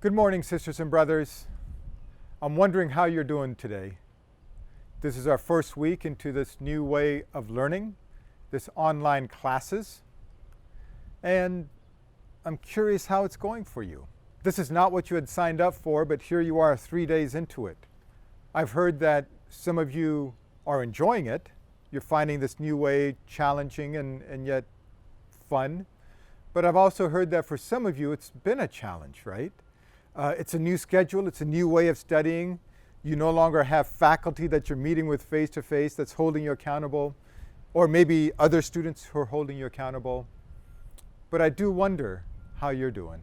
Good morning, sisters and brothers. I'm wondering how you're doing today. This is our first week into this new way of learning, this online classes, and I'm curious how it's going for you. This is not what you had signed up for, but here you are 3 days into it. I've heard that some of you are enjoying it. You're finding this new way challenging and yet fun. But I've also heard that for some of you it's been a challenge, right? It's a new schedule, it's a new way of studying. You no longer have faculty that you're meeting with face to face that's holding you accountable, or maybe other students who are holding you accountable. But I do wonder how you're doing.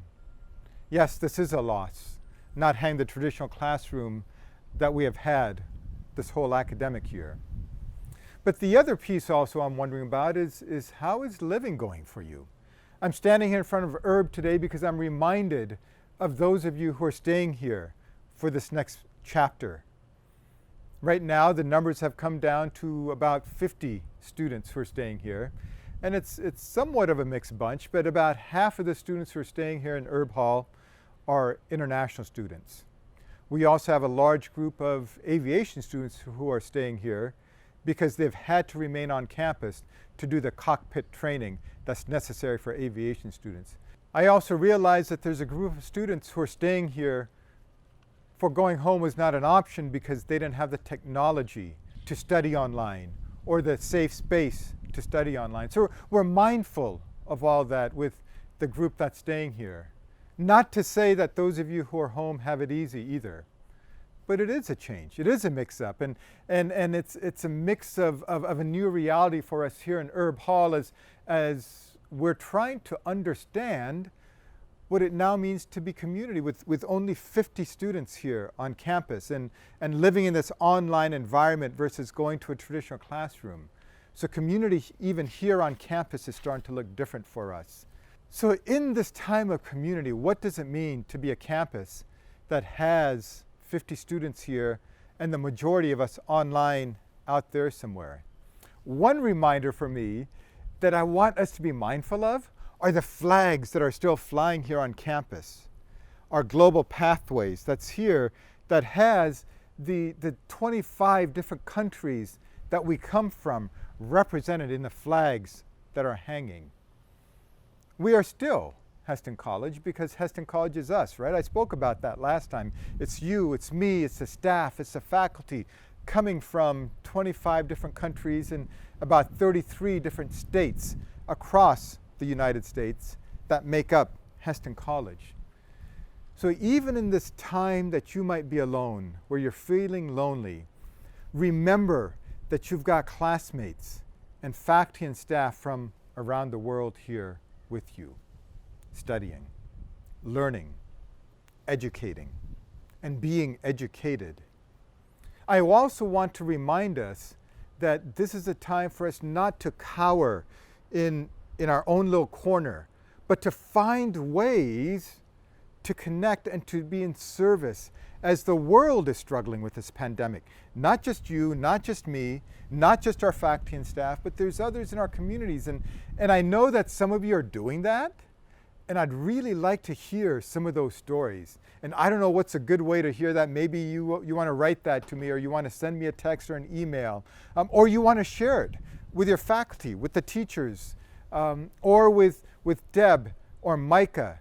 Yes, this is a loss, not having the traditional classroom that we have had this whole academic year. But the other piece also I'm wondering about is how is living going for you? I'm standing here in front of Herb today because I'm reminded of those of you who are staying here for this next chapter. Right now, the numbers have come down to about 50 students who are staying here. And it's somewhat of a mixed bunch, but about half of the students who are staying here in Herb Hall are international students. We also have a large group of aviation students who are staying here because they've had to remain on campus to do the cockpit training that's necessary for aviation students. I also realize that there's a group of students who are staying here for going home was not an option because they didn't have the technology to study online or the safe space to study online. So we're mindful of all that with the group that's staying here. Not to say that those of you who are home have it easy either, but it is a change. It is a mix-up, and it's a mix of a new reality for us here in Herb Hall as we're trying to understand what it now means to be community with only 50 students here on campus and living in this online environment versus going to a traditional classroom. So community even here on campus is starting to look different for us. So in this time of community, what does it mean to be a campus that has 50 students here and the majority of us online out there somewhere? One reminder for me that I want us to be mindful of are the flags that are still flying here on campus. Our global pathways that's here that has the 25 different countries that we come from represented in the flags that are hanging. We are still Hesston College because Hesston College is us, right? I spoke about that last time. It's you, it's me, it's the staff, it's the faculty coming from 25 different countries and about 33 different states across the United States that make up Hesston College. So even in this time that you might be alone, where you're feeling lonely, remember that you've got classmates and faculty and staff from around the world here with you, studying, learning, educating, and being educated. I also want to remind us that this is a time for us not to cower in our own little corner, but to find ways to connect and to be in service as the world is struggling with this pandemic. Not just you, not just me, not just our faculty and staff, but there's others in our communities. And I know that some of you are doing that, and I'd really like to hear some of those stories. And I don't know what's a good way to hear that. Maybe you want to write that to me, or you want to send me a text or an email, or you want to share it with your faculty, with the teachers, or with Deb or Micah,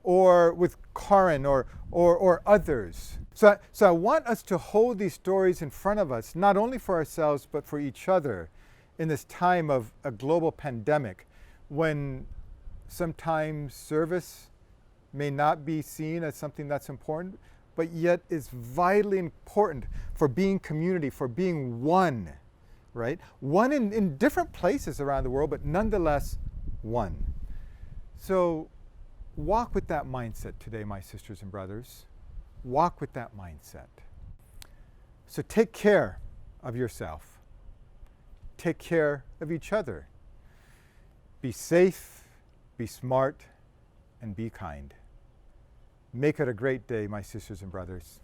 or with Karin or others. So I want us to hold these stories in front of us, not only for ourselves, but for each other in this time of a global pandemic when sometimes service may not be seen as something that's important, but yet is vitally important for being community, for being one, right? One in different places around the world, but nonetheless one. So walk with that mindset today, my sisters and brothers. Walk with that mindset. So take care of yourself. Take care of each other. Be safe, be smart, and be kind. Make it a great day, my sisters and brothers.